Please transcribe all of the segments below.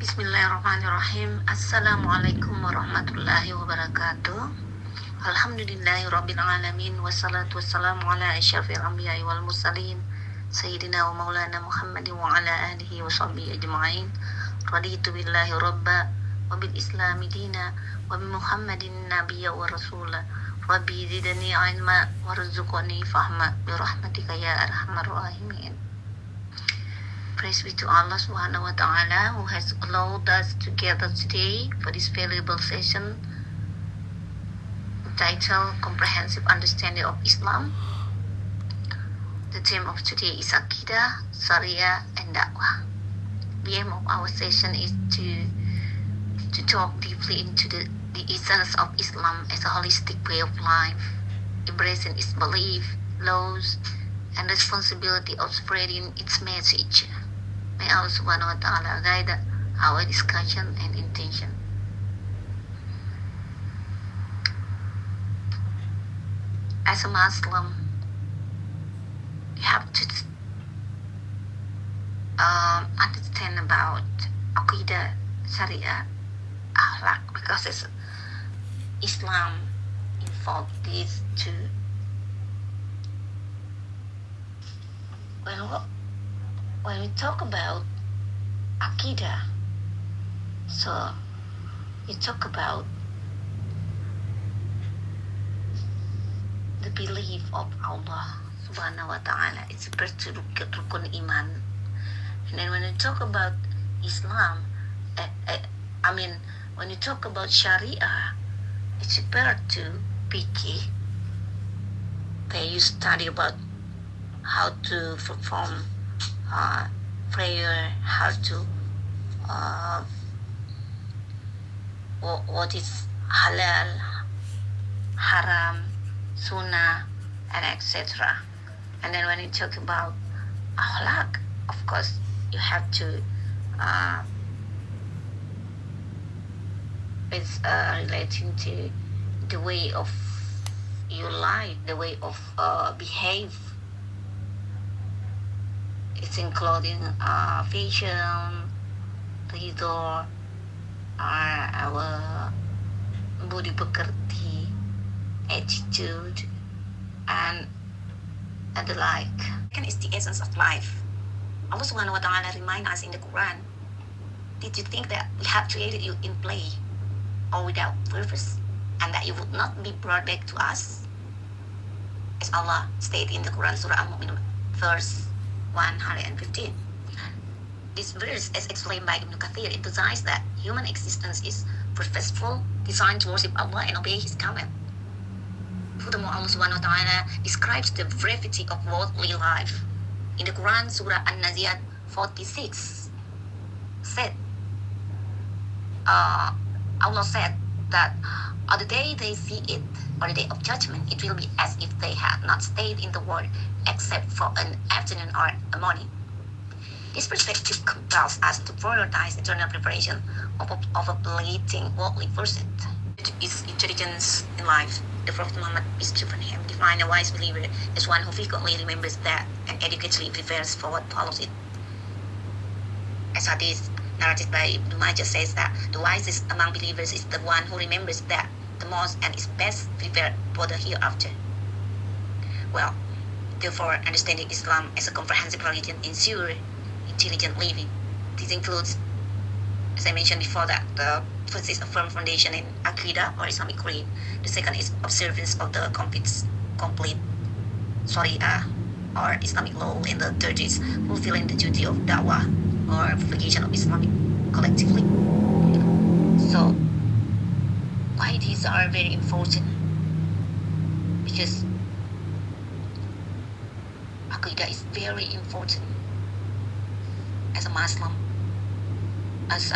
Bismillahirrahmanirrahim. Assalamualaikum warahmatullahi wabarakatuh. Alhamdulillahirabbil alamin wassalatu wassalamu ala asyrafil anbiya'i wal mursalin sayyidina wa maulana Muhammadin wa ala alihi wa sahbihi ajma'in. Raditu billahi rabba wa bil islami dina wa bi Muhammadin nabiyya wa rasula. Rabbi zidni ilma warzuqni fahma bi rahmatika ya arhamar rahimin. Praise be to Allah Subhanahu wa Ta'ala who has allowed us to gather today for this valuable session entitled Comprehensive Understanding of Islam. The theme of today is Aqidah, Sharia, and Da'wah. The aim of our session is to talk deeply into the essence of Islam as a holistic way of life, embracing its belief, laws, and responsibility of spreading its message. May Allah Subhanahu wa Ta'ala guide our discussion and intention. As a Muslim, you have to understand about Aqidah, Sharia, Akhlaq, because Islam involved these two. When we talk about Aqidah, so we talk about the belief of Allah Subhanahu wa Ta'ala. It's a first rukun iman. And then when we talk about Islam, when you talk about Sharia, it's referred to fiqh. Okay, you study about how to perform prayer, how to what is halal, haram, sunnah, and etc. And then when you talk about akhlaq, of course you have to it's relating to the way of your life, the way of behave. It's including vision, ridho, our budi pekerti, attitude, and the like. Second is the essence of life. Allah Subhanahu wa Ta'ala remind us in the Quran, did you think that we have created you in play or without purpose, and that you would not be brought back to us? As Allah stated in the Quran, Surah Al-Mu'minun, verse 115. This verse, as explained by Ibn Kathir, emphasizes that human existence is purposeful, designed to worship Allah and obey His command. Furthermore, Allah Subhanahu wa Ta'ala describes the brevity of worldly life. In the Quran, Surah An-Naziyat 46 said, Allah said that on the day they see it, or the day of judgment, it will be as if they had not stayed in the world except for an afternoon or a morning. This perspective compels us to prioritize eternal preparation of a fleeting worldly pursuit. Is intelligence in life. The Prophet Muhammad, peace be upon him, defined a wise believer as one who frequently remembers that and adequately prepares for what follows it. As hadith narrated by Ibn Majah says that the wisest among believers is the one who remembers that the most and is best prepared for the hereafter. Well, therefore, understanding Islam as a comprehensive religion ensures intelligent living. This includes, as I mentioned before, that the first is a firm foundation in Aqidah or Islamic creed. The second is observance of the complete Sharia or Islamic law, and the third is fulfilling the duty of da'wah or propagation of Islamic collectively. So, why these are very important? Because Aqidah is very important as a Muslim. As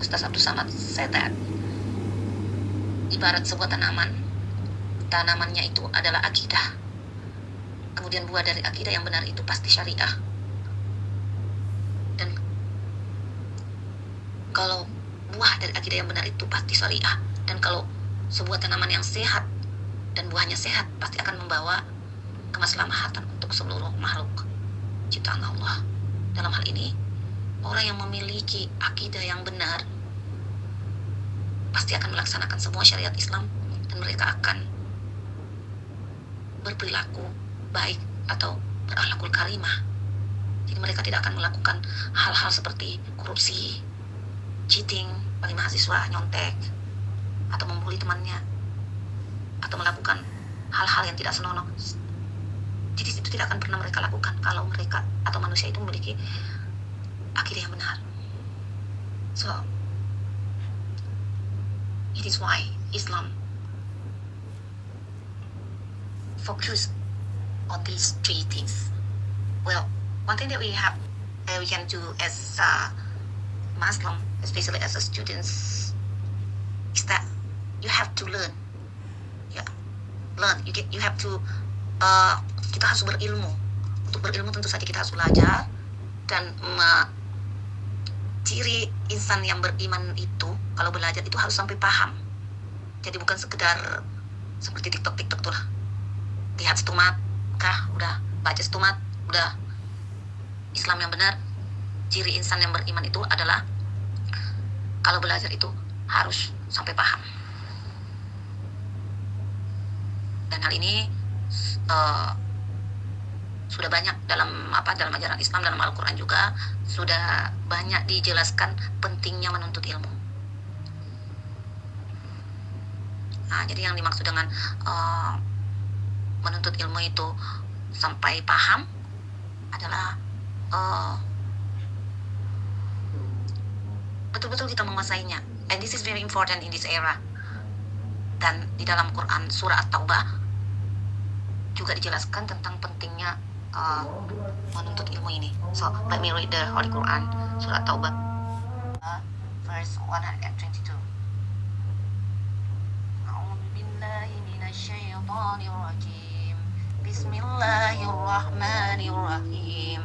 Ustaz Abdul Samad said that, ibarat sebuah tanamannya itu adalah akidah. Kemudian buah dari akidah yang benar itu pasti syariah. Dan kalau buah dari akidah yang benar itu pasti syariah. Dan kalau sebuah tanaman yang sehat dan buahnya sehat, pasti akan membawa kemaslahatan untuk seluruh makhluk ciptaan Allah. Dalam hal ini, orang yang memiliki akidah yang benar pasti akan melaksanakan semua syariat Islam, dan mereka akan berperilaku baik atau berakhlakul karimah. Jadi mereka tidak akan melakukan hal-hal seperti korupsi, cheating, bagi mahasiswa, nyontek, atau membuli temannya, atau melakukan hal-hal yang tidak senonoh. Jadi itu tidak akan pernah mereka lakukan kalau mereka atau manusia itu memiliki akidah yang benar. So, it is why Islam focus on these three things. Well, one thing that we can do as a Muslim, especially as a students, is that you have to learn. You have to. Kita harus berilmu. Untuk berilmu tentu saja kita harus belajar, dan ciri insan yang beriman itu kalau belajar itu harus sampai paham. Jadi bukan sekedar seperti TikTok tuh lah. Lihat stumat kah, udah baca stumat, udah. Islam yang benar, ciri insan yang beriman itu adalah kalau belajar itu harus sampai paham. Dan hal ini sudah banyak dalam ajaran Islam, dalam Al-Quran juga sudah banyak dijelaskan pentingnya menuntut ilmu. Nah, jadi yang dimaksud dengan menuntut ilmu itu sampai paham adalah betul-betul kita menguasainya. And this is very important in this era. Dan di dalam Quran surah At-Taubah juga dijelaskan tentang pentingnya menuntut ilmu ini. So, let me read the Holy Quran, surah At-Taubah, verse 122. A'udzu billahi minasyaitonir rajim. Bismillahirrahmanirrahim.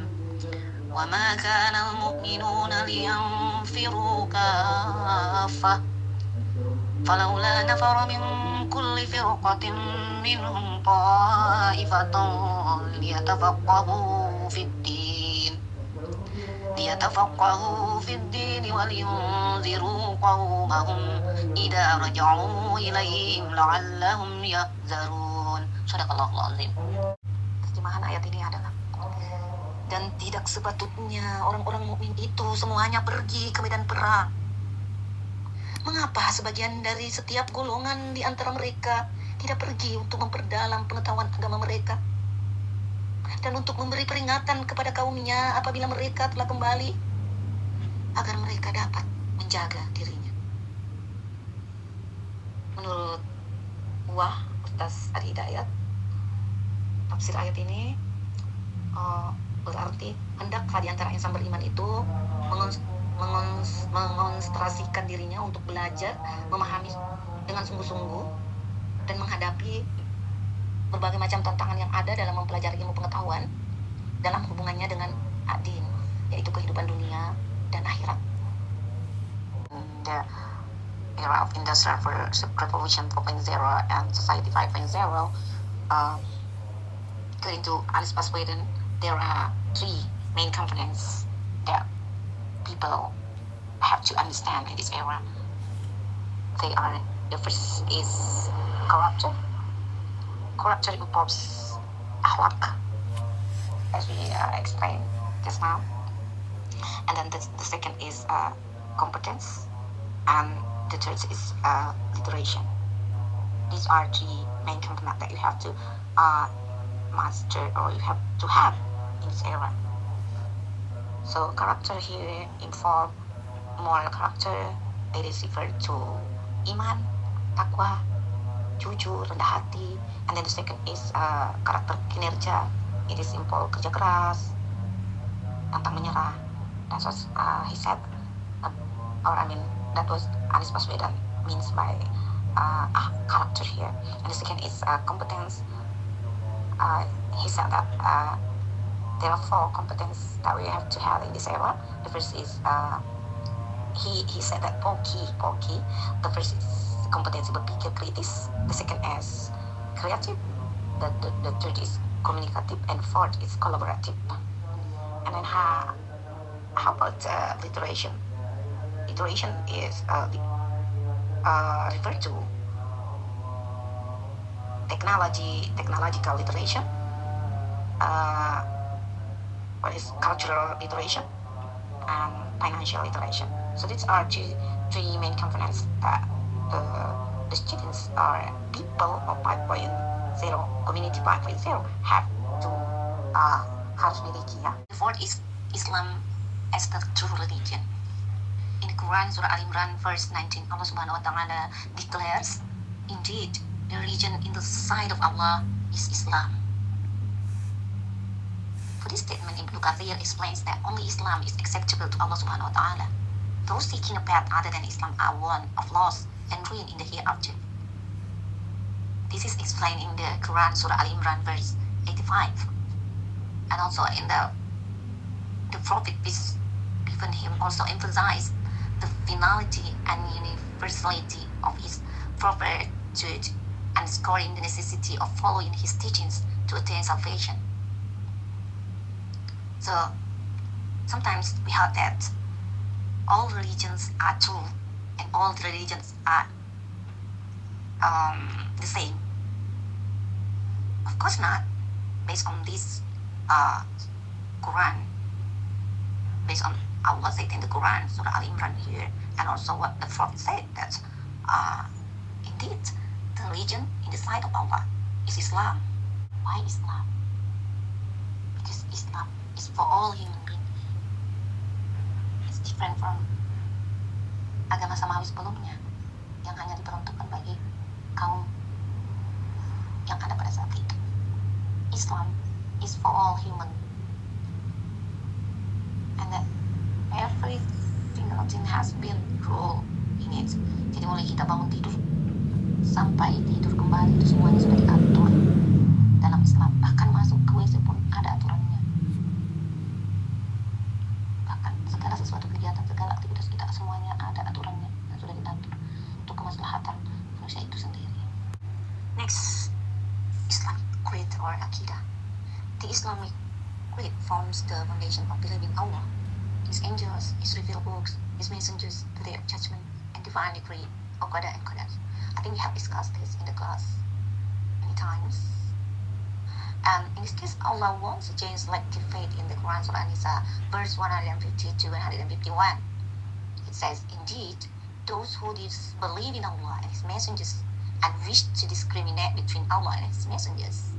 Wa ma kana al-mu'minuna liyanfiru kaffah. فلولا نفر من كل فرقة منهم طائفة ليتفقهوا في الدين ولينذروا قومهم إذا رجعوا إليهم لعلهم يحذرون. Sadaqallahul azim. Terjemahan ayat ini adalah, dan tidak sepatutnya orang-orang mukmin itu semuanya pergi ke medan perang. Mengapa sebagian dari setiap golongan di antara mereka tidak pergi untuk memperdalam pengetahuan agama mereka dan untuk memberi peringatan kepada kaumnya apabila mereka telah kembali, agar mereka dapat menjaga dirinya? Menurut Ustaz Al-Hidayat, tafsir ayat ini berarti hendakkah di antara insan beriman itu mengonsentrasikan dirinya untuk belajar, memahami dengan sungguh-sungguh, dan menghadapi berbagai macam tantangan yang ada dalam mempelajari ilmu pengetahuan dalam hubungannya dengan ad-din, yaitu kehidupan dunia dan akhirat. The era of Industrial Revolution 4.0 and Society 5.0, according to Anies Baswedan, there are three main components that people have to understand in this era. The first is corruption. Corruption involves akhlak, as we explained just now. And then the second is competence, and the third is literation. These are three main components that you have to master, or you have to have in this era. So character here involve moral character. It is referred to iman, takwa, jujur, rendah hati. And then the second is karakter kinerja. It is involve kerja keras, pantang menyerah. That's what he said, that was Anies Baswedan means by character here. And the second is competence. He said that there are four competences that we have to have in this era. The first is he said that four key. The first is kompetensi berpikir kritis. The second is creative. The third is communicative, and fourth is collaborative. And then how about literation? Literation is referred to technological literation, what is cultural literation, and financial literation. So these are three main components that the students or people of 5.0, community 5.0 have to harus miliki ya. The fourth is Islam as the true religion. In the Quran, Surah Al-Imran, verse 19, Allah Subhanahu wa Ta'ala declares, indeed, the religion in the sight of Allah is Islam. For this statement, Ibn Kathir explains that only Islam is acceptable to Allah Subhanahu wa Ta'ala. Those seeking a path other than Islam are one of loss and ruin in the hereafter. This is explained in the Quran, Surah Al-Imran, verse 85. And also in the Prophet, peace be upon him, also emphasized the finality and universality of his prophethood, underscoring the necessity of following his teachings to attain salvation. So sometimes we heard that all religions are true and all religions are the same. Of course not. Based on this Quran, based on Allah said in the Quran, Surah Al-Imran here, and also what the Prophet said, that indeed the religion in the sight of Allah is Islam. Why Islam? Because Islam is for all human beings. It's different from agama samawi sebelumnya yang hanya diperuntukkan bagi kaum yang ada pada saat itu. Islam is for all human, and that every single thing has been ruled in it. Jadi mulai kita bangun tidur sampai tidur kembali itu semuanya sudah diatur dalam Islam. Bahkan masuk ke WC pun ada aturannya. Bahkan segala sesuatu kegiatan, segala aktivitas kita semuanya ada aturannya dan sudah diatur untuk kemaslahatan manusia itu sendiri. Next, Islamic creed or Aqidah. The Islamic creed forms the foundation of believing Allah, His angels, His revealed books, His messengers, the Day of Judgment, and divine decree, or Qada and Qadar. I think we have discussed this in the class many times. And in this case, Allah once again selected faith in the Quran, Surah An-Nisa, verse 150 to 151. It says, indeed, those who believe in Allah and His messengers and wish to discriminate between Allah and His messengers,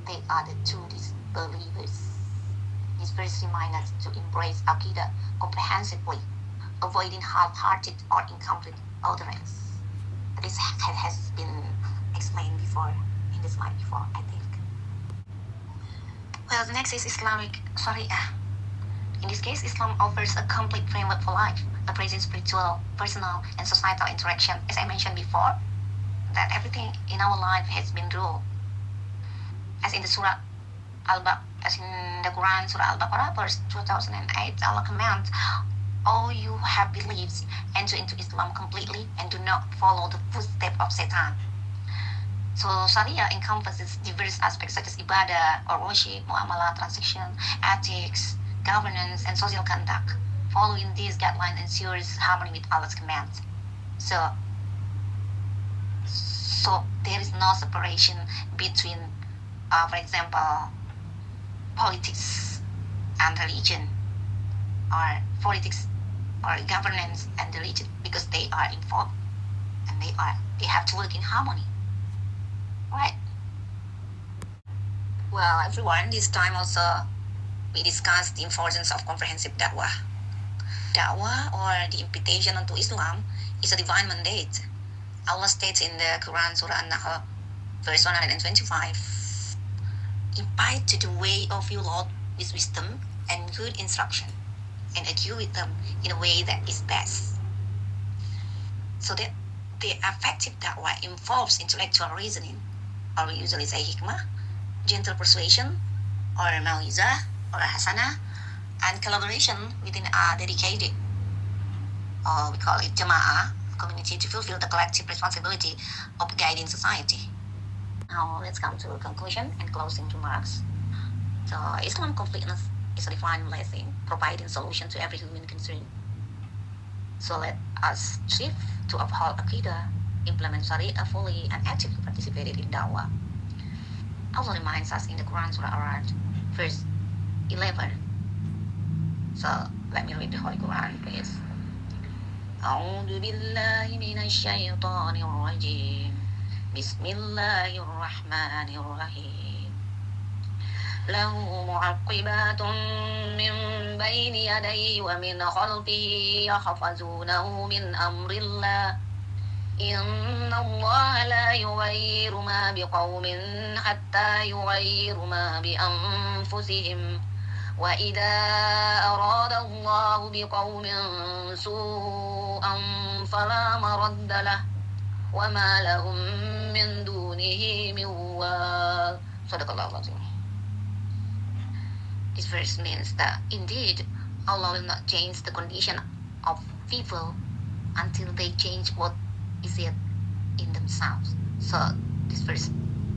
they are the true believers. This verse reminds us to embrace Aqidah comprehensively, avoiding half-hearted or incomplete utterance. This has been explained before in the slide before, I think. Well, the next is Islamic Sharia. In this case, Islam offers a complete framework for life, embracing spiritual, personal, and societal interaction. As I mentioned before, that everything in our life has been ruled. As in the Surah as in the Quran, Surah Al-Baqarah, verse 2008, Allah commands, all you have believed, enter into Islam completely and do not follow the footsteps of Satan. So Sharia encompasses diverse aspects such as ibadah or worship, muamalah, transaction, ethics, governance, and social conduct. Following these guidelines ensures harmony with Allah's commands. So there is no separation between, for example, politics and religion, or politics or governance and religion, because they are involved and they have to work in harmony. Right. Well, everyone, this time also we discussed the importance of comprehensive da'wah. Da'wah, or the invitation unto Islam, is a divine mandate. Allah states in the Quran, Surah An-Nahl, verse 125, invite to the way of your Lord with wisdom and good instruction, and argue with them in a way that is best. So that the effective da'wah involves intellectual reasoning, or we usually say hikmah, gentle persuasion, or mau'izah, or hasanah, and collaboration within a dedicated, or we call it jama'ah, community, to fulfill the collective responsibility of guiding society. Now let's come to conclusion and closing remarks. So Islam completeness is a divine blessing, providing solution to every human concern. So let us strive to uphold Aqidah, implement Sharia fully, and actively participate in Dawah. Allah reminds us in the Quran Surah Ar-Ra'd, verse 11. So let me read the Holy Quran, please. أعوذ بالله من الشيطان الرجيم بسم الله الرحمن الرحيم له معقبات من بين يديه ومن خلفه يحفظونه من أمر الله إن الله لا يغير ما بقوم حتى يغير ما بأنفسهم وإذا أراد الله بقوم سوءا فلا مرد له وما لهم من دونه من وال. Sadaqallahu Azim. This verse means that indeed Allah will not change the condition of people until they change what is it in themselves. So this verse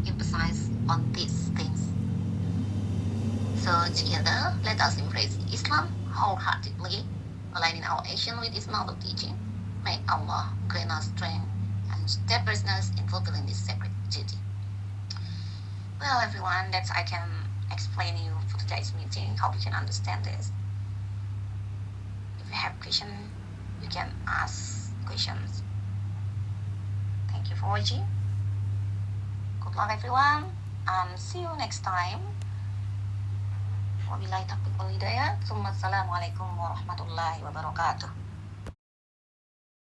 emphasizes on these things. So together, let us embrace Islam wholeheartedly, aligning our action with its noble teaching. May Allah grant us strength and steadfastness in fulfilling this sacred duty. Well, everyone, that's I can explain you for today's meeting. Hope you can understand this. If you have questions, you can ask questions. Thank you for watching. Good luck, everyone, and see you next time. Wabillahi taufiq wal hidayah. Assalamualaikum warahmatullahi wabarakatuh.